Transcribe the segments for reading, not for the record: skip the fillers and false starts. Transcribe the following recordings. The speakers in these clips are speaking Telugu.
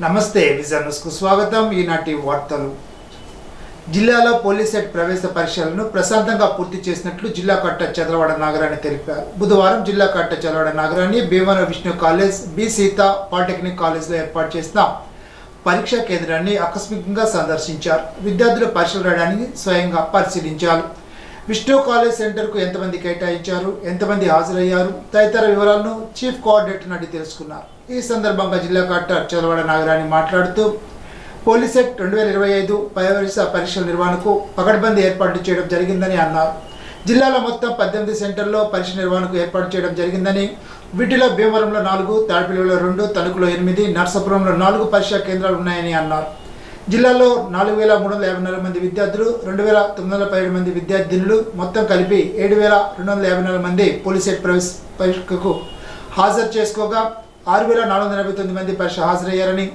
నమస్తే విజనస్కు స్వాగతం. ఈనాటి వార్తలు. జిల్లాలో పోలీస్ సెట్ ప్రవేశ పరీక్షలను ప్రశాంతంగా పూర్తి చేసినట్లు జిల్లా కలెక్టర్ చదలవాడ నాగరాణి తెలిపారు. బుధవారం జిల్లా collector Chadalavada Nagarani Bhimavaram Vishnu college, B Sita polytechnic కాలేజ్లో ఏర్పాటు చేసిన పరీక్షా కేంద్రాన్ని ఆకస్మికంగా సందర్శించారు. విద్యార్థులు పరీక్షలు రాయడానికి స్వయంగా పరిశీలించారు. విష్ణు కాలేజ్ సెంటర్కు ఎంతమంది కేటాయించారు, ఎంతమంది హాజరయ్యారు తదితర వివరాలను చీఫ్ కోఆర్డినేటర్ అడిగి తెలుసుకున్నారు. ఈ సందర్భంగా జిల్లా కలెక్టర్ చదలవాడ నాగరాణి మాట్లాడుతూ పోలీస్ సెట్ 2025 పరీక్షల నిర్వహణకు పకడ్బందీ ఏర్పాట్లు చేయడం జరిగిందని అన్నారు. జిల్లాలో మొత్తం 18 సెంటర్లో పరీక్ష నిర్వహణకు ఏర్పాటు చేయడం జరిగిందని, వీటిలో భీమవరంలో 4, తాడిపల్లిలో 2, తణుకులో 8, నర్సాపురంలో 4 పరీక్షా కేంద్రాలు ఉన్నాయని అన్నారు. జిల్లాలో 4354 మంది విద్యార్థులు, 2917 మంది విద్యార్థినులు, మొత్తం కలిపి 7254 మంది పోలీస్ సెట్ ప్రవేశ పరీక్షకు హాజరు చేసుకోగా 6489 మంది పరీక్ష హాజరయ్యారని,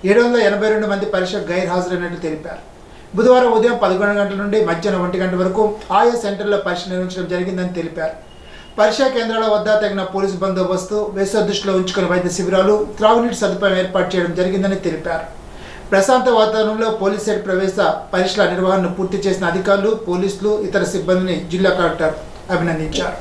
782 మంది పరీక్ష గైర్ హాజరైనట్లు తెలిపారు. బుధవారం ఉదయం 11 గంటల నుండి మధ్యాహ్నం 1 గంట వరకు ఆయా సెంటర్లో పరీక్ష నిర్వహించడం జరిగిందని తెలిపారు. పరీక్షా కేంద్రాల వద్ద తగిన పోలీసు బందోబస్తు, వేసవి దృష్టిలో ఉంచుకుని వైద్య శిబిరాలు, త్రాగునీటి సదుపాయం ఏర్పాటు చేయడం జరిగిందని తెలిపారు. ప్రశాంత వాతావరణంలో పోలీస్ సెట్ ప్రవేశ పరీక్షల నిర్వహణను పూర్తి చేసిన అధికారులు, పోలీసులు, ఇతర సిబ్బందిని జిల్లా కలెక్టర్ అభినందించారు.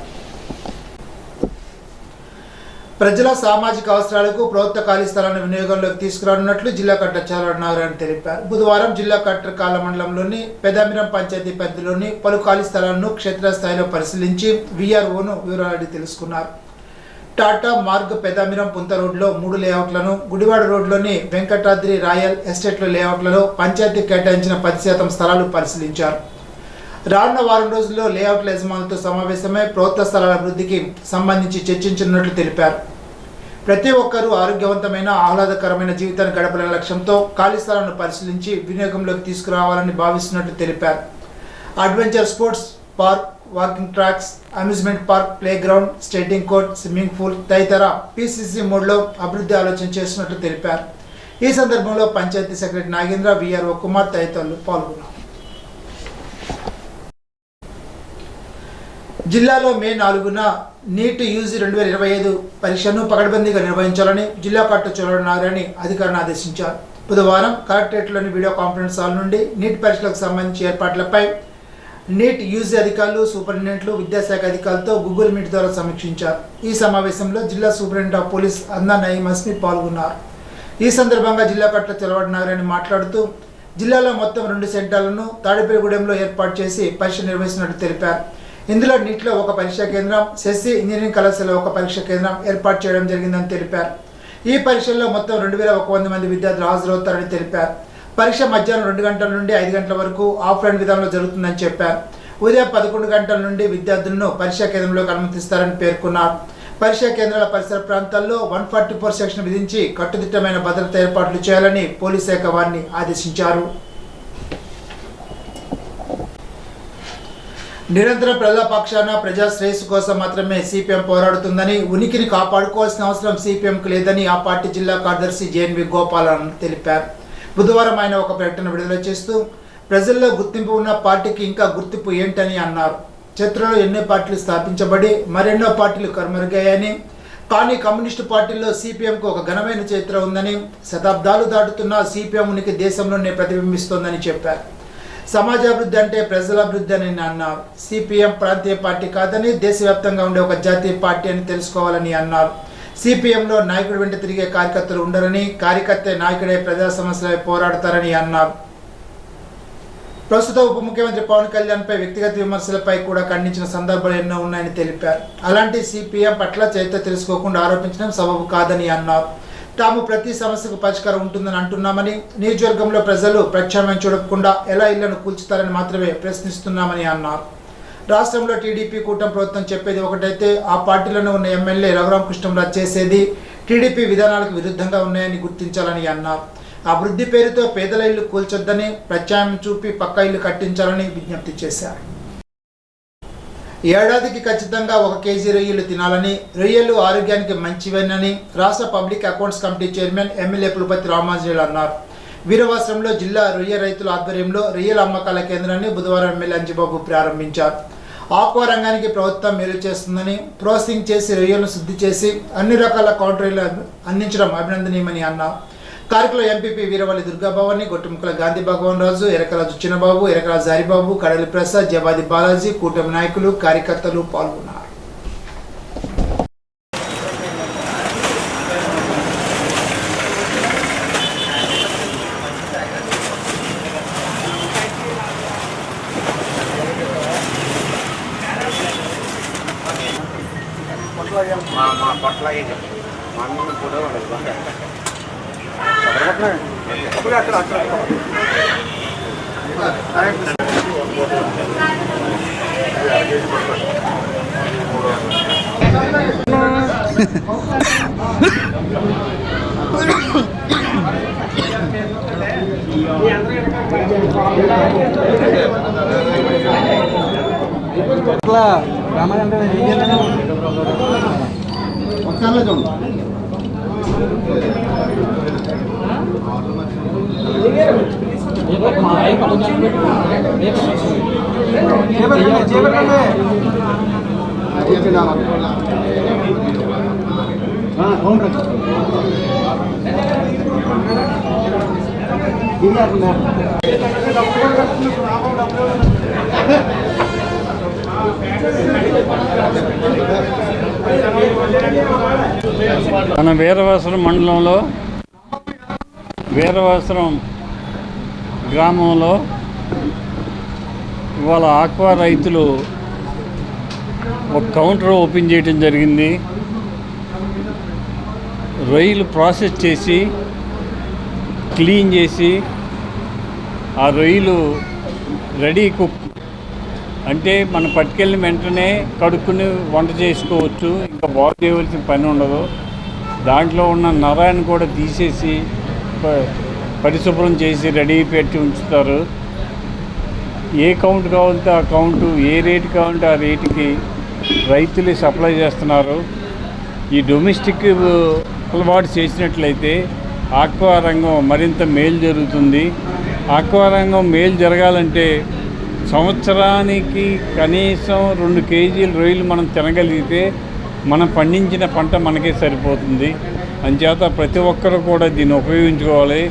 ప్రజల సామాజిక అవసరాలకు ప్రభుత్వ ఖాళీ స్థలాలను వినియోగంలోకి తీసుకురానున్నట్లు జిల్లా కలెక్టర్ చదలవాడ నాగరాణి తెలిపారు. బుధవారం జిల్లా కలెక్టర్ కాళ్ళ మండలంలోని పెదామిరం పంచాయతీ పరిధిలోని పలు ఖాళీ స్థలాలను క్షేత్రస్థాయిలో పరిశీలించి వీఆర్ఓను వివరాలు తెలుసుకున్నారు. టాటా మార్గ్ పెదామిరం పుంత రోడ్లో 3 లేఅవుట్లను, గుడివాడ రోడ్లోని వెంకటాద్రి రాయల్ ఎస్టేట్ల లేఅవుట్లలో పంచాయతీ కేటాయించిన 10% స్థలాలు పరిశీలించారు. రానున్న వారం రోజుల్లో లేఅవుట్ల యజమానులతో సమావేశమై ప్రభుత్వ స్థలాల అభివృద్ధికి సంబంధించి చర్చించనున్నట్లు తెలిపారు. ప్రతి ఒక్కరూ ఆరోగ్యవంతమైన, ఆహ్లాదకరమైన జీవితాన్ని గడపాలనే లక్ష్యంతో ఖాళీ స్థలాలను పరిశీలించి వినియోగంలోకి తీసుకురావాలని భావిస్తున్నట్లు తెలిపారు. Adventure sports park, walking tracks, amusement park, play ground, skating court, swimming pool తదితర PCC మోడ్లో అభివృద్ధి ఆలోచన చేస్తున్నట్లు తెలిపారు. ఈ సందర్భంలో పంచాయతీ సెక్రటరీ నాగేంద్ర, VRO కుమార్ తదితరులు పాల్గొన్నారు. జిల్లాలో మే 4న నీట్ యూజీ 2025 పరీక్షను పకడ్బందీగా నిర్వహించాలని జిల్లా కలెక్టర్ చదలవాడ నాగరాణి అధికారులను ఆదేశించారు. బుధవారం కలెక్టరేట్లోని వీడియో కాన్ఫరెన్స్ హాల్ నుండి నీట్ పరీక్షలకు సంబంధించి ఏర్పాట్లపై నీట్ యూజీ అధికారులు, సూపరింటెండెంట్లు, విద్యాశాఖ అధికారులతో గూగుల్ మీట్ ద్వారా సమీక్షించారు. ఈ సమావేశంలో జిల్లా సూపరింటెండెంట్ ఆఫ్ పోలీస్ అందా నయీం హస్మి పాల్గొన్నారు. ఈ సందర్భంగా జిల్లా కలెక్టర్ చదలవాడ నాగరాణి మాట్లాడుతూ జిల్లాలో మొత్తం 2 సెంటర్లను తాడిపల్లిగూడెంలో ఏర్పాటు చేసి పరీక్ష నిర్వహిస్తున్నట్లు తెలిపారు. ఇందులో నీట్లో 1 పరీక్షా కేంద్రం, సెస్సి ఇంజనీరింగ్ కళాశాలలో 1 పరీక్షా కేంద్రం ఏర్పాటు చేయడం జరిగిందని తెలిపారు. ఈ పరీక్షల్లో మొత్తం 2100 మంది విద్యార్థులు హాజరవుతారని తెలిపారు. పరీక్ష మధ్యాహ్నం 2 గంటల నుండి 5 గంటల వరకు ఆఫ్లైన్ విధానంలో జరుగుతుందని చెప్పారు. ఉదయం 11 గంటల నుండి విద్యార్థులను పరీక్షా కేంద్రంలోకి అనుమతిస్తారని పేర్కొన్నారు. పరీక్షా కేంద్రాల పరిసర ప్రాంతాల్లో 144 సెక్షన్ విధించి కట్టుదిట్టమైన భద్రతా ఏర్పాట్లు చేయాలని పోలీస్ శాఖ వారిని ఆదేశించారు. నిరంతరం ప్రజల పక్షాన, ప్రజా శ్రేయస్సు కోసం మాత్రమే CPM పోరాడుతుందని, ఉనికిని కాపాడుకోవాల్సిన అవసరం CPMకు లేదని ఆ పార్టీ జిల్లా కార్యదర్శి JNV గోపాలన్ తెలిపారు. బుధవారం ఆయన ఒక ప్రకటన విడుదల చేస్తూ ప్రజల్లో గుర్తింపు ఉన్న పార్టీకి ఇంకా గుర్తింపు ఏంటని అన్నారు. చరిత్రలో ఎన్నో పార్టీలు స్థాపించబడి మరెన్నో పార్టీలు కనుమరుగాయని, కానీ కమ్యూనిస్టు పార్టీల్లో CPMకు ఒక ఘనమైన చరిత్ర ఉందని, శతాబ్దాలు దాటుతున్న CPM ఉనికి దేశంలోనే ప్రతిబింబిస్తోందని చెప్పారు. సమాజాభివృద్ధి అంటే ప్రజల అభివృద్ధి అని అన్నారు. CPM ప్రాంతీయ పార్టీ కాదని, దేశవ్యాప్తంగా ఉండే ఒక జాతీయ పార్టీ అని తెలుసుకోవాలని అన్నారు. CPMలో నాయకుడు వెంట తిరిగే కార్యకర్తలు ఉండరని, కార్యకర్తే నాయకుడే ప్రజా సమస్యలపై పోరాడతారని అన్నారు. ప్రస్తుత ఉప ముఖ్యమంత్రి పవన్ కళ్యాణ్పై వ్యక్తిగత విమర్శలపై కూడా ఖండించిన సందర్భాలు ఎన్నో ఉన్నాయని తెలిపారు. అలాంటి CPM పట్ల చరిత్ర తెలుసుకోకుండా ఆరోపించడం సబబు కాదని అన్నారు. తాము ప్రతి సమస్యకు పరిష్కారం ఉంటుందని అంటున్నామని, నియోజకవర్గంలో ప్రజలు ప్రత్యామ్నాయం చూడకుండా ఎలా ఇళ్లను కూల్చుతారని మాత్రమే ప్రశ్నిస్తున్నామని అన్నారు. రాష్ట్రంలో TDP కూటమి ప్రభుత్వం చెప్పేది ఒకటైతే, ఆ పార్టీలోనే ఉన్న ఎమ్మెల్యే రఘురామకృష్ణంరాజు చేసేది TDP విధానాలకు విరుద్ధంగా ఉన్నాయని గుర్తించాలని అన్నారు. అభివృద్ధి పేరుతో పేదల ఇల్లు కూల్చొద్దని, ప్రత్యామ్నాయం చూపి పక్కా ఇల్లు కట్టించాలని విజ్ఞప్తి చేశారు. ఏడాదికి ఖచ్చితంగా 1 కేజీ రొయ్యలు తినాలని, రొయ్యలు ఆరోగ్యానికి మంచివేనని రాష్ట్ర public accounts committee chairman MLA Pulapati Ramanjaneyulu అన్నారు. వీరవస్త్రంలో జిల్లా రొయ్య రైతుల ఆధ్వర్యంలో రొయ్యల అమ్మకాల కేంద్రాన్ని బుధవారం ఎమ్మెల్యే అంజిబాబు ప్రారంభించారు. ఆక్వా రంగానికి ప్రభుత్వం మేలు చేస్తుందని, ప్రాసెసింగ్ చేసి రొయ్యలను శుద్ధి చేసి అన్ని రకాల కౌంటర్లు అందించడం అభినందనీయమని అన్నారు. కార్యక్రమంలో ఎంపీపీ వీరవల్లి దుర్గాభవాని, గొట్టుముక్కల గాంధీ భగవాన్ రాజు, ఎరకరాజు చిన్నబాబు, ఎరకరాజు హరిబాబు, కడలి ప్రసాద్, జవాది బాలాజీ, కూటమి నాయకులు, కార్యకర్తలు పాల్గొన్నారు. మన వీరవాసరం మండలంలో వీరవాసరం గ్రామంలో ఇవాళ ఆక్వా రైతులు ఒక కౌంటర్ ఓపెన్ చేయడం జరిగింది. రొయ్యలు ప్రాసెస్ చేసి క్లీన్ చేసి ఆ రొయ్యలు రెడీ కుక్ అంటే మనం పట్టుకెళ్ళిన వెంటనే కడుక్కుని వంట చేసుకోవచ్చు, ఇంకా బాగు చేయవలసిన పని ఉండదు. దాంట్లో ఉన్న నరాన్ని కూడా తీసేసి పరిశుభ్రం చేసి రెడీ పెట్టి ఉంచుతారు. ఏ కౌంట్ కావాలంటే ఆ కౌంటు, ఏ రేటు కావాలంటే ఆ రేటుకి రైతులు సప్లై చేస్తున్నారు. ఈ డొమెస్టిక్ అలవాటు చేసినట్లయితే ఆక్వా రంగం మరింత మేలు జరుగుతుంది. ఆక్వా రంగం మేలు జరగాలంటే సంవత్సరానికి కనీసం 2 కేజీల రొయ్యలు మనం తినగలిగితే మనం పండించిన పంట మనకే సరిపోతుంది. అంచేత ప్రతి ఒక్కరు కూడా దీన్ని ఉపయోగించుకోవాలి.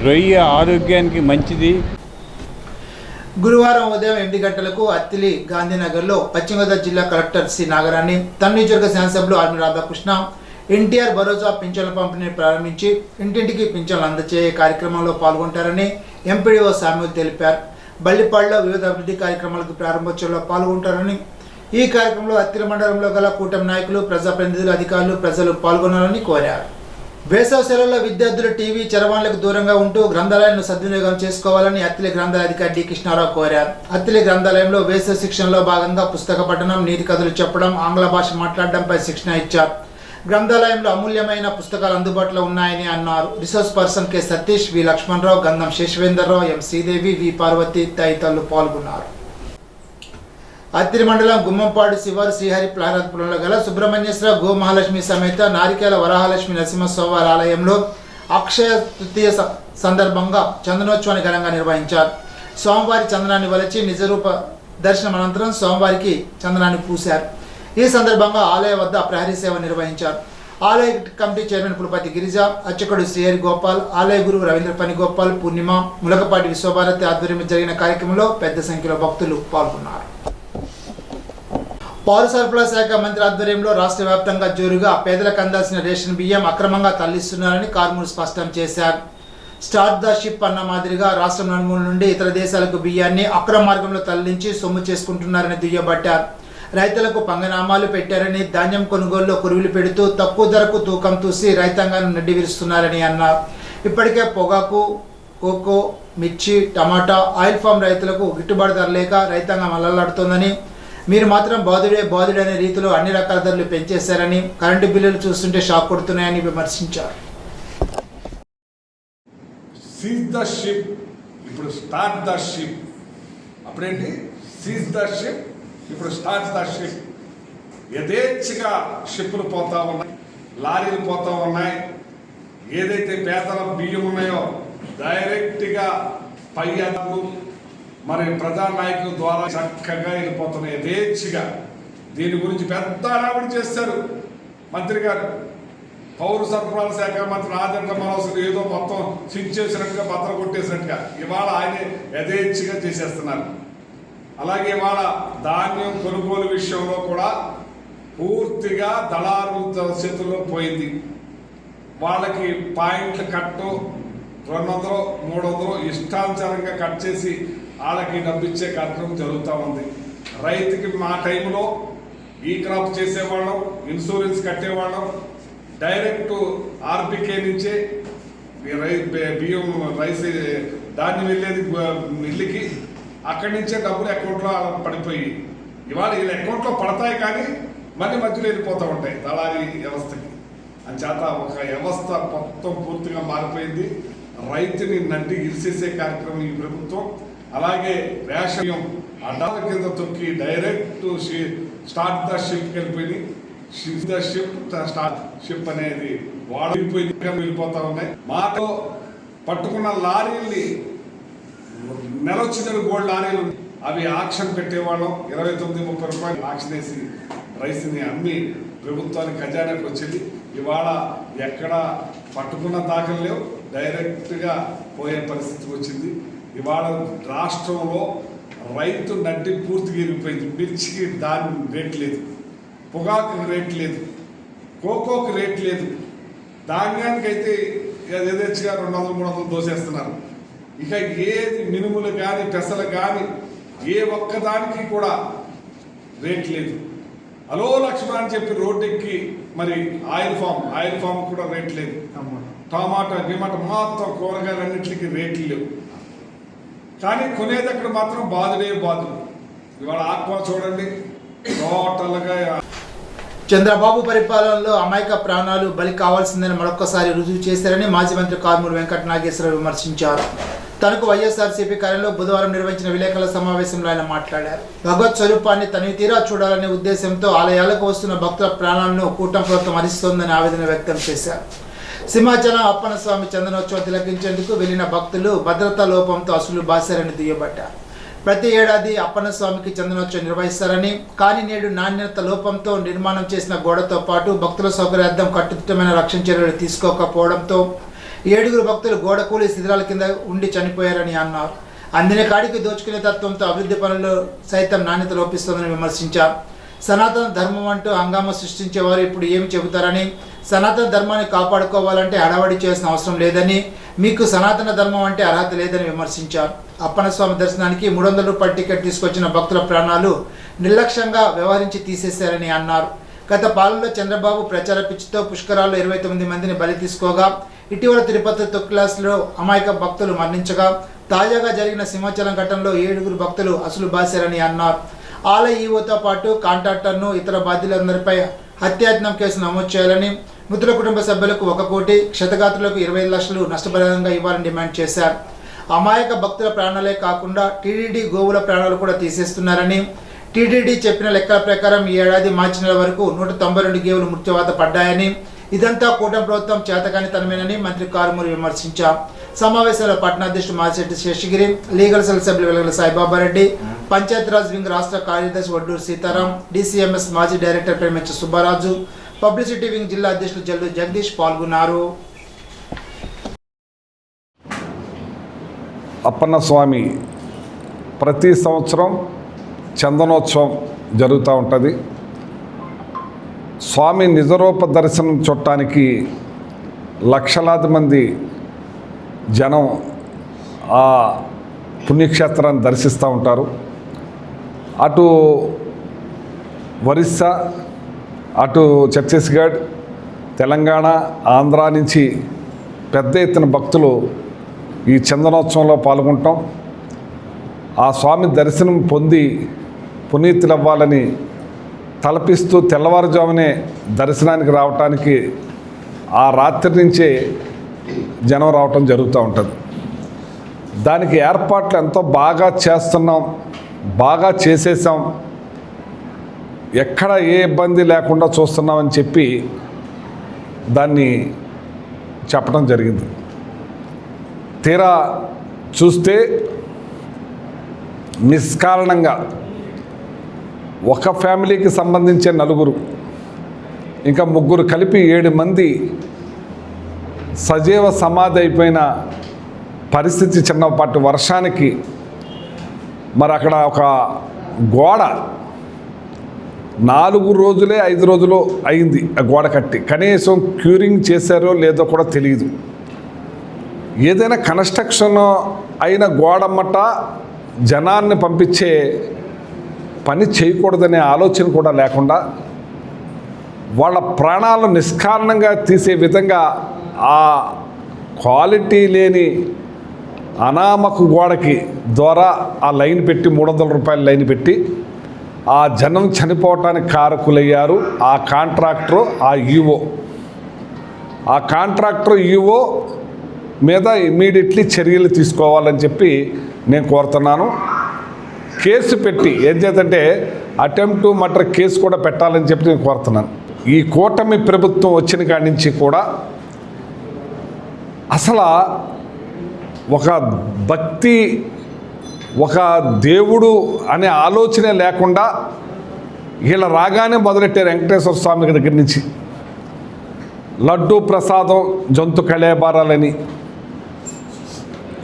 రొయ్య ఆరోగ్యానికి మంచిది. గురువారం ఉదయం 8 గంటలకు అత్తిలి గాంధీనగర్లో పశ్చిమ గోదావరి జిల్లా కలెక్టర్ సి నాగరాణి, తన నియోజకవర్గ శాసనసభ్యులు ఆర్మీ రాధాకృష్ణ ఎన్టీఆర్ భరోసా పింఛన్ల పంపిణీని ప్రారంభించి ఇంటింటికి పింఛన్లు అందజేసే కార్యక్రమంలో పాల్గొంటారని ఎంపీడీఓ సామ్యూల్ తెలిపారు. బల్లిపాడులో వివిధ అభివృద్ధి కార్యక్రమాలకు ప్రారంభోత్సవంలో పాల్గొంటారని, ఈ కార్యక్రమంలో అత్తిలి మండలంలో గల కూటమి నాయకులు, ప్రజాప్రతినిధులు, అధికారులు, ప్రజలు పాల్గొనాలని కోరారు. వేసవి సెలవుల్లో విద్యార్థులు టీవీ చరవాణులకు దూరంగా ఉంటూ గ్రంథాలయాలను సద్వినియోగం చేసుకోవాలని అత్తిలి గ్రంథాలయ అధికారి డి కృష్ణారావు కోరారు. అత్తిలి గ్రంథాలయంలో వేసవి శిక్షణలో భాగంగా పుస్తక పఠనం, నీతి కథలు చెప్పడం, ఆంగ్ల భాష మాట్లాడడంపై శిక్షణ ఇచ్చారు. గ్రంథాలయంలో అమూల్యమైన పుస్తకాలు అందుబాటులో ఉన్నాయని అన్నారు. రిసోర్స్ పర్సన్ కె సతీష్, వి లక్ష్మణరావు, గంధం శేషవేందర్రావు, ఎం శ్రీదేవి, వి పార్వతి తదితరులు పాల్గొన్నారు. అత్తిలి మండలం గుమ్మంపాడు శివారు శ్రీహరి ప్రహ్లాదపురంలో గల సుబ్రహ్మణ్యేశ్వర గో మహాలక్ష్మి సమేత నారికేల వరహాలక్ష్మి నరసింహస్వామి ఆలయంలో అక్షయ తృతీయ సందర్భంగా చందనోత్సవాన్ని ఘనంగా నిర్వహించారు. స్వామివారి చందనాన్ని వలచి నిజరూప దర్శనం అనంతరం స్వామివారికి చందనాన్ని పూశారు. ఈ సందర్భంగా ఆలయ వద్ద ప్రహరీ సేవ నిర్వహించారు. ఆలయ కమిటీ చైర్మన్ పులపతి గిరిజ, అర్చకుడు శ్రీహరి గోపాల్, ఆలయ గురువు రవీంద్ర పని గోపాల్, పూర్ణిమ, ములకపాటి విశ్వభారతి ఆధ్వర్యంలో జరిగిన కార్యక్రమంలో పెద్ద సంఖ్యలో భక్తులు పాల్గొన్నారు. పౌర సరఫరా శాఖ మంత్రి ఆధ్వర్యంలో రాష్ట్ర వ్యాప్తంగా జోరుగా పేదలకు అందాల్సిన రేషన్ బియ్యం అక్రమంగా తరలిస్తున్నారని కార్మికులు స్పష్టం చేశారు. స్టార్ట్ ద షిప్ అన్న మాదిరిగా రాష్ట్రం నలుమూల నుండి ఇతర దేశాలకు బియ్యాన్ని అక్రమ మార్గంలో తరలించి సొమ్ము చేసుకుంటున్నారని దుయ్యబట్టారు. రైతులకు పంగనామాలు పెట్టారని, ధాన్యం కొనుగోలులో కురువులు పెడుతూ తక్కువ ధరకు తూకం తూసి రైతాంగాన్ని నడ్డివిరుస్తున్నారని అన్నారు. ఇప్పటికే పొగాకు, కోకో, మిర్చి, టమాటా, ఆయిల్ ఫామ్ రైతులకు గిట్టుబాటు ధర లేక రైతాంగం అల్లలాడుతోందని, మీరు మాత్రం బాధుడే అనే రీతిలో అన్ని రకాల ధరలు పెంచేశారని, కరెంటు బిల్లులు చూస్తుంటే షాక్ కొడుతున్నాయని విమర్శించారు. సీజ్ ద షిప్, ఇప్పుడు స్టార్ట్ ద షిప్. అప్పుడేంటి సీజ్ ద షిప్, ఇప్పుడు స్టార్ట్ ద షిప్. యథేచ్ఛగా షిప్పులు పోతా ఉన్నాయి, లారీలు పోతా ఉన్నాయి. ఏదైతే పేదల బియ్యం ఉన్నాయో డైరెక్ట్గా పై అదుపు మరి ప్రధాన నాయకుల ద్వారా చక్కగా వెళ్ళిపోతున్నాయి యథేచ్ఛగా. దీని గురించి పెద్ద అడావిడి చేస్తారు మంత్రి గారు. పౌర సరఫరాల శాఖ మంత్రి రాజేంద్ర మనోహర్ ఏదో మొత్తం స్విచ్ చేసినట్టుగా భద్ర కొట్టేసినట్టుగా ఇవాళ ఆయనే యథేచ్ఛగా చేసేస్తున్నారు. అలాగే ఇవాళ ధాన్యం కొనుగోలు విషయంలో కూడా పూర్తిగా దళారుల చేతుల్లో పోయింది. వాళ్ళకి పాయింట్లు కట్టు 200, 300 ఇష్టానుసారంగా కట్ చేసి వాళ్ళకి డబ్బిచ్చే కార్యక్రమం జరుగుతూ ఉంది. రైతుకి మా టైంలో ఈ క్రాప్ చేసేవాళ్ళం, ఇన్సూరెన్స్ కట్టేవాళ్ళం, డైరెక్ట్ ఆర్బికే నుంచే బియ్యం రైస్ ధాన్యం వెళ్ళేది మిల్లుకి, అక్కడి నుంచే డబ్బులు అకౌంట్లో పడిపోయి ఇవాళ వీళ్ళ అకౌంట్లో పడతాయి కానీ మళ్ళీ మధ్యలో వెళ్ళిపోతూ ఉంటాయి దళారీ వ్యవస్థకి. అంచేత ఒక వ్యవస్థ మొత్తం పూర్తిగా మారిపోయింది. రైతుని నడ్డి ఇరిసేసే కార్యక్రమం ఈ ప్రభుత్వం. అలాగే రేషన్ అడ్డాల కింద తొక్కి డైరెక్ట్ స్టార్ట్ ద షిప్ వెళ్ళిపోయింది. ద షిప్ స్టార్ట్ షిప్ అనేది వెళ్ళిపోతా ఉన్నాయి. మాతో పట్టుకున్న లారీల్ని నెలొచ్చిన గోల్డ్ లారీలు అవి ఆక్షన్ పెట్టేవాళ్ళం. 29-30 రూపాయలు ఆక్షన్ వేసి రైస్ని అమ్మి ప్రభుత్వానికి ఖజానాకి వచ్చింది. ఇవాళ ఎక్కడ పట్టుకున్న దాఖలు లేవు, డైరెక్ట్గా పోయే పరిస్థితి వచ్చింది. ఇవాళ రాష్ట్రంలో రైతు నడ్డి పూర్తిగా ఇరిగిపోయింది. మిర్చికి దాని రేట్ లేదు, పొగాకు రేట్ లేదు, కోకోకు రేట్ లేదు, ధాన్యానికైతే యథేచ్ఛగా 200-300 దోసేస్తున్నారు. ఇక ఏది మినుములు కానీ పెసలు కానీ ఏ ఒక్కదానికి కూడా రేట్ లేదు. అలో లక్ష్మణ అని చెప్పి రోడ్డెక్కి మరి ఆయిల్ ఫామ్ కూడా రేట్ లేదు. టమాటా గిమాటా మొత్తం కూరగాయలన్నింటికి రేట్లు లేవు. కానీ కొనేది అక్కడ మాత్రం బాధుడే బాధుడు. ఇవాళ ఆత్మ చూడండి టోటల్గా. చంద్రబాబు పరిపాలనలో అమాయక ప్రాణాలు బలి కావాల్సిందని మరొక్కసారి రుజువు చేశారని మాజీ మంత్రి కారుమూరి వెంకట నాగేశ్వరరావు విమర్శించారు. తనకు వైఎస్ఆర్సీపీ కార్యాలయంలో బుధవారం నిర్వహించిన విలేకరుల సమావేశంలో ఆయన మాట్లాడారు. భగవత్ స్వరూపాన్ని తనివి తీరా చూడాలనే ఉద్దేశంతో ఆలయాలకు వస్తున్న భక్తుల ప్రాణాలను కూటమి ప్రభుత్వం హరిస్తోందని ఆవేదన వ్యక్తం చేశారు. సింహాచలం అప్పన్న స్వామి చందనోత్సవం తిలకించేందుకు వెళ్లిన భక్తులు భద్రతా లోపంతో అసలు బాసారని దుయ్యబట్టారు. ప్రతి ఏడాది అప్పన్న స్వామికి చందనోత్సవం నిర్వహిస్తారని, కానీ నేడు నాణ్యత లోపంతో నిర్మాణం చేసిన గోడతో పాటు భక్తుల సౌకర్యార్థం కట్టుదిట్టమైన రక్షణ చర్యలు తీసుకోకపోవడంతో 7 భక్తులు గోడ కూలి శిథిరాల కింద ఉండి చనిపోయారని అన్నారు. అందిన కాడికి దోచుకునే తత్వంతో అభివృద్ధి పనులు సైతం నాణ్యత లోపిస్తోందని విమర్శించారు. సనాతన ధర్మం అంటూ హంగామా సృష్టించేవారు ఇప్పుడు ఏమి చెబుతారని, సనాతన ధర్మాన్ని కాపాడుకోవాలంటే హడావడి చేయాల్సిన అవసరం లేదని, మీకు సనాతన ధర్మం అంటే అర్హత లేదని విమర్శించారు. అప్పన్న స్వామి దర్శనానికి 300 రూపాయల టికెట్ తీసుకొచ్చిన భక్తుల ప్రాణాలు నిర్లక్ష్యంగా వ్యవహరించి తీసేశారని అన్నారు. గత పాలనలో చంద్రబాబు ప్రచార పిచ్చితో పుష్కరాల్లో 29 మందిని బలి తీసుకోగా, ఇటీవల తిరుపతి తొక్కిలాస్లో అమాయక భక్తులు మరణించగా, తాజాగా జరిగిన సింహాచలం ఘటనలో 7 భక్తులు అసలు బాసారని అన్నారు. ఆలయ ఈవోతో పాటు కాంట్రాక్టర్ను ఇతర బాధ్యులందరిపై హత్యాయత్నం కేసు నమోదు చేయాలని, మృతుల కుటుంబ సభ్యులకు 1 కోటి, క్షతగాత్రులకు 25 లక్షలు నష్టపరిహారంగా ఇవ్వాలని డిమాండ్ చేశారు. అమాయక భక్తుల ప్రాణాలే కాకుండా టీటీడీ గోవుల ప్రాణాలు కూడా తీసేస్తున్నారని, టీటీడీ చెప్పిన లెక్కల ప్రకారం ఈ ఏడాది మార్చి నెల వరకు 192 గేవులు మృత్యువాత పడ్డాయని, ఇదంతా కూటమి ప్రభుత్వం చేతకానితనమేనని మంత్రి కారుమూరి విమర్శించారు. సమావేశంలో పట్టణాధ్యక్షుడు మాసిరెడ్డి శేషగిరి, లీగల్ సెల్ సభ్యులు వెలగల సాయిబాబారెడ్డి, పంచాయతీరాజ్ వింగ్ రాష్ట్ర కార్యదర్శి వడ్డూరు సీతారాం, డీసీఎంఎస్ మాజీ డైరెక్టర్ ప్రేమించ సుబ్బారాజు, పబ్లిసిటీ వింగ్ జిల్లా అధ్యక్షులు జల్లు జగదీష్ పాల్గొన్నారు. అప్పన్న స్వామి ప్రతి సంవత్సరం చందనోత్సవం జరుగుతూ ఉంటుంది. స్వామి నిజరూప దర్శనం చూడటానికి లక్షలాది మంది జనం ఆ పుణ్యక్షేత్రాన్ని దర్శిస్తూ ఉంటారు. అటు ఒరిస్సా, అటు ఛత్తీస్గఢ్, తెలంగాణ, ఆంధ్ర నుంచి పెద్ద ఎత్తున భక్తులు ఈ చందనోత్సవంలో పాల్గొంటాం. ఆ స్వామి దర్శనం పొంది పునీతులవ్వాలని తలపిస్తూ తెల్లవారుజామునే దర్శనానికి రావటానికి ఆ రాత్రి నుంచే జనం రావటం జరుగుతూ ఉంటుంది. దానికి ఏర్పాట్లు ఎంతో బాగా చేస్తున్నాం, బాగా చేసేసాం, ఎక్కడ ఏ ఇబ్బంది లేకుండా చూస్తున్నామని చెప్పి దాన్ని చెప్పడం జరిగింది. తీరా చూస్తే నిష్కారణంగా ఒక ఫ్యామిలీకి సంబంధించే 4 ఇంకా 3 కలిపి 7 మంది సజీవ సమాధి అయిపోయిన పరిస్థితి. చిన్నపాటి వర్షానికి మరి అక్కడ ఒక గోడ 4 రోజులే 5 రోజులు అయింది ఆ గోడ కట్టి. కనీసం క్యూరింగ్ చేశారో లేదో కూడా తెలియదు. ఏదైనా కన్స్ట్రక్షన్ అయిన గోడమ్మట జనాన్ని పంపించే పని చేయకూడదనే ఆలోచన కూడా లేకుండా వాళ్ళ ప్రాణాలను నిష్కారణంగా తీసే విధంగా ఆ క్వాలిటీ లేని అనామకు గోడకి ద్వారా ఆ లైన్ పెట్టి 300 రూపాయల లైన్ పెట్టి ఆ జనం చనిపోవటానికి కారకులయ్యారు ఆ కాంట్రాక్టరు, ఆ ఈవో. ఆ కాంట్రాక్టర్ ఈవో మీద ఇమ్మీడియట్లీ చర్యలు తీసుకోవాలని చెప్పి నేను కోరుతున్నాను. కేసు పెట్టి ఏం చేద్దంటే అటెంప్ట్ టు మర్డర్ కేసు కూడా పెట్టాలని చెప్పి నేను కోరుతున్నాను. ఈ కూటమి ప్రభుత్వం వచ్చిన కాడి నుంచి కూడా అసలు ఒక భక్తి, ఒక దేవుడు అనే ఆలోచనే లేకుండా వీళ్ళ రాగానే మొదలెట్టారు. వెంకటేశ్వర స్వామి దగ్గర నుంచి లడ్డూ ప్రసాదం, జంతు కళేబారాలని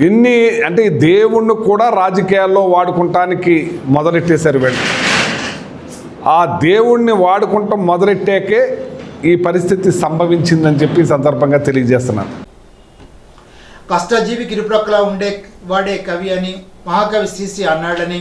ఇన్ని అంటే ఈ దేవుణ్ణి కూడా రాజకీయాల్లో వాడుకుంటానికి మొదలెట్టేశారు వీళ్ళు. ఆ దేవుణ్ణి వాడుకుంటాం మొదలెట్టాకే ఈ పరిస్థితి సంభవించిందని చెప్పి ఈ సందర్భంగా తెలియజేస్తున్నాను. కష్టజీవికి ఇరుప్రక్కలా వాడే కవి అని మహాకవి శ్రీశ్రీ అన్నాడని,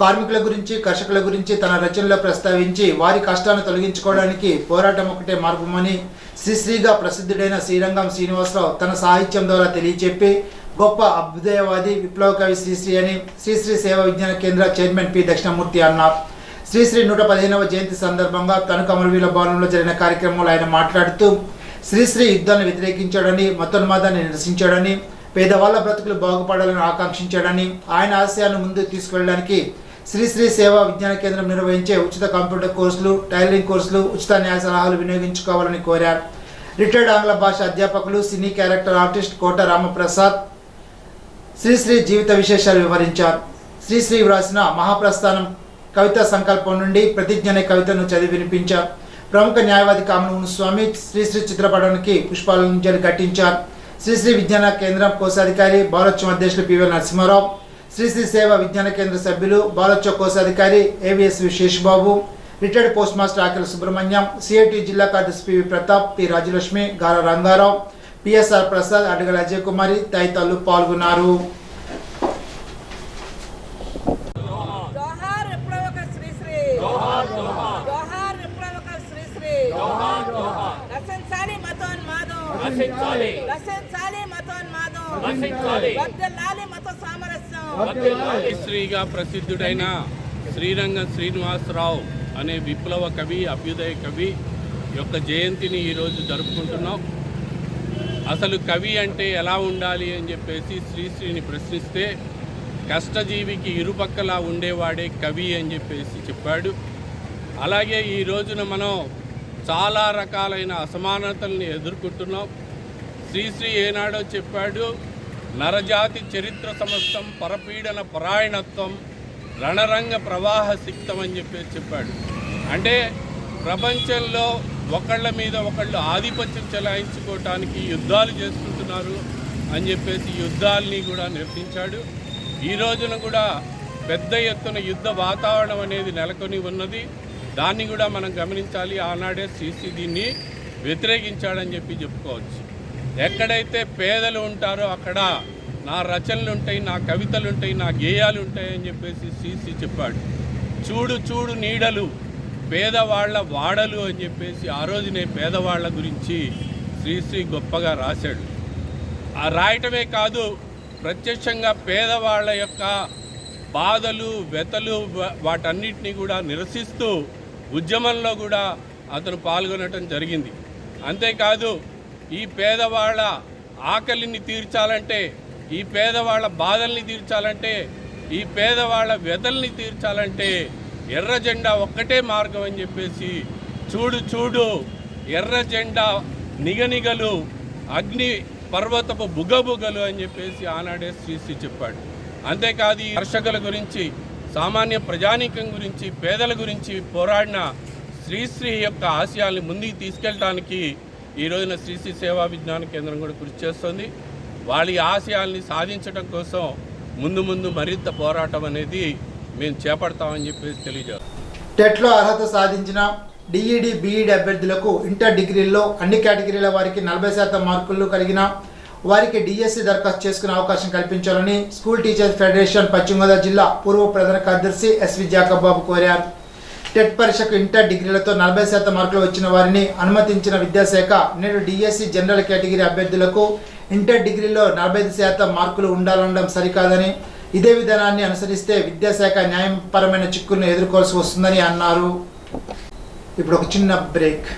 కార్మికుల గురించి, కర్షకుల గురించి తన రచనలో ప్రస్తావించి వారి కష్టాన్ని తొలగించుకోవడానికి పోరాటం ఒకటే మార్గమని శ్రీశ్రీగా ప్రసిద్ధుడైన శ్రీరంగం శ్రీనివాసరావు తన సాహిత్యం ద్వారా తెలియచెప్పి గొప్ప అభ్యుదయవాది విప్లవ కవి శ్రీశ్రీ అని శ్రీశ్రీ సేవా విజ్ఞాన కేంద్ర చైర్మన్ పి దక్షిణమూర్తి అన్నారు. శ్రీశ్రీ 115వ జయంతి సందర్భంగా తణుకు అమరవీరుల భవనంలో జరిగిన కార్యక్రమంలో ఆయన మాట్లాడుతూ శ్రీశ్రీ యుద్ధాన్ని వ్యతిరేకించాడని, మతోన్మాదాన్ని నిరసించాడని, పేదవాళ్ల బ్రతుకులు బాగుపడాలని ఆకాంక్షించాడని, ఆయన ఆశయాన్ని ముందుకు తీసుకువెళ్ళడానికి శ్రీశ్రీ సేవా విజ్ఞాన కేంద్రం నిర్వహించే ఉచిత కంప్యూటర్ కోర్సులు, టైలరింగ్ కోర్సులు, ఉచిత న్యాయ సలహాలు వినియోగించుకోవాలని కోరారు. రిటైర్డ్ ఆంగ్ల భాష అధ్యాపకులు, సినీ క్యారెక్టర్ ఆర్టిస్ట్ కోట రామప్రసాద్ శ్రీశ్రీ జీవిత విశేషాలు వివరించారు. శ్రీశ్రీ వ్రాసిన మహాప్రస్థానం కవితా సంకల్పం నుండి ప్రతిజ్ఞ అనే కవితను చదివి వినిపించారు. ప్రముఖ న్యాయవాది కామనూను స్వామి శ్రీశ్రీ చిత్రపటానికి పుష్పాలంజలి ఘటించారు. శ్రీశ్రీ విజ్ఞాన కేంద్రం కోశాధికారి బాలోత్సవం అధ్యక్షులు పివెల్ నరసింహారావు, శ్రీశ్రీ సేవా విజ్ఞాన కేంద్ర సభ్యులు బాలోత్సవ కోశాధికారి AVS Sesha Babu, retired post master Akela Subrahmanyam, CIT జిల్లా కార్యదర్శి పివి ప్రతాప్, పి రాజలక్ష్మి, గార రంగారావు, పిఎస్ఆర్ ప్రసాద్, అడగల అజయ్ కుమారి తదితరులు పాల్గొన్నారు. శ్రీగా ప్రసిద్ధుడైన శ్రీరంగం శ్రీనివాసరావు అనే విప్లవ కవి, అభ్యుదయ కవి యొక్క జయంతిని ఈరోజు జరుపుకుంటున్నాం. అసలు కవి అంటే ఎలా ఉండాలి అని చెప్పేసి శ్రీశ్రీని ప్రశ్నిస్తే కష్టజీవికి ఇరుపక్కలా ఉండేవాడే కవి అని చెప్పేసి చెప్పాడు. అలాగే ఈ రోజున మనం చాలా రకాలైన అసమానతల్ని ఎదుర్కొంటున్నాం. శ్రీశ్రీ ఏనాడో చెప్పాడు, నరజాతి చరిత్ర సమస్తం పరపీడన పరాయణత్వం రణరంగ ప్రవాహ సిక్తం అని చెప్పేసి చెప్పాడు. అంటే ప్రపంచంలో ఒకళ్ళ మీద ఒకళ్ళు ఆధిపత్యం చెలాయించుకోవటానికి యుద్ధాలు చేసుకుంటున్నారు అని చెప్పేసి యుద్ధాలని కూడా నిరసించాడు. ఈ రోజున కూడా పెద్ద ఎత్తున యుద్ధ వాతావరణం అనేది నెలకొని ఉన్నది. దాన్ని కూడా మనం గమనించాలి. ఆనాడే శ్రీశ్రీ దీన్ని వ్యతిరేకించాడని చెప్పి చెప్పుకోవచ్చు. ఎక్కడైతే పేదలు ఉంటారో అక్కడ నా రచనలు ఉంటాయి, నా కవితలు ఉంటాయి, నా గేయాలు ఉంటాయి అని చెప్పేసి శ్రీశ్రీ చెప్పాడు. చూడు చూడు నీడలు పేదవాళ్ల వాడలు అని చెప్పేసి ఆ రోజునే పేదవాళ్ల గురించి శ్రీశ్రీ గొప్పగా రాశాడు. ఆ రాయటమే కాదు, ప్రత్యక్షంగా పేదవాళ్ల యొక్క బాధలు, వ్యతలు వాటన్నిటినీ కూడా నిరసిస్తూ ఉద్యమంలో కూడా అతను పాల్గొనటం జరిగింది. అంతేకాదు, ఈ పేదవాళ్ళ ఆకలిని తీర్చాలంటే, ఈ పేదవాళ్ళ బాధల్ని తీర్చాలంటే, ఈ పేదవాళ్ళ వ్యతల్ని తీర్చాలంటే ఎర్ర జెండా ఒక్కటే మార్గం అని చెప్పేసి చూడు చూడు ఎర్ర జెండా నిగనిగలు అగ్ని పర్వతపు బుగబుగలు అని చెప్పేసి ఆనాడే శ్రీశ్రీ చెప్పాడు. అంతేకాదు, ఈ కర్షకుల గురించి, సామాన్య ప్రజానీకం గురించి, పేదల గురించి పోరాడిన శ్రీశ్రీ యొక్క ఆశయాల్ని ముందుకు తీసుకెళ్ళడానికి ఈ రోజున శ్రీశ్రీ సేవా విజ్ఞాన కేంద్రం కూడా కృషి చేస్తుంది. వాళ్ళ ఆశయాల్ని సాధించడం కోసం ముందు మరింత పోరాటం అనేది మేము చేపడతామని చెప్పేసి తెలియజేస్తాం. టెట్లో అర్హత సాధించిన డిఈడి బీఈడి అభ్యర్థులకు ఇంటర్ డిగ్రీల్లో అన్ని కేటగిరీల వారికి 40% మార్కులు కలిగిన వారికి డిఎస్సి దరఖాస్తు చేసుకునే అవకాశం కల్పించాలని స్కూల్ టీచర్స్ ఫెడరేషన్ పశ్చిమ గోదావరి జిల్లా పూర్వ ప్రధాన కార్యదర్శి ఎస్వి జాకబ్ బాబు కోరారు. టెట్ పరీక్షకు ఇంటర్ డిగ్రీలతో 40% మార్కులు వచ్చిన వారిని అనుమతించిన విద్యాశాఖ నేడు డిఎస్సి జనరల్ కేటగిరీ అభ్యర్థులకు ఇంటర్ డిగ్రీలో 45% మార్కులు ఉండాలనడం సరికాదని, ఇదే విధానాన్ని అనుసరిస్తే విద్యాశాఖ న్యాయపరమైన చిక్కులను ఎదుర్కోవాల్సి వస్తుందని అన్నారు. ఇప్పుడు ఒక చిన్న బ్రేక్.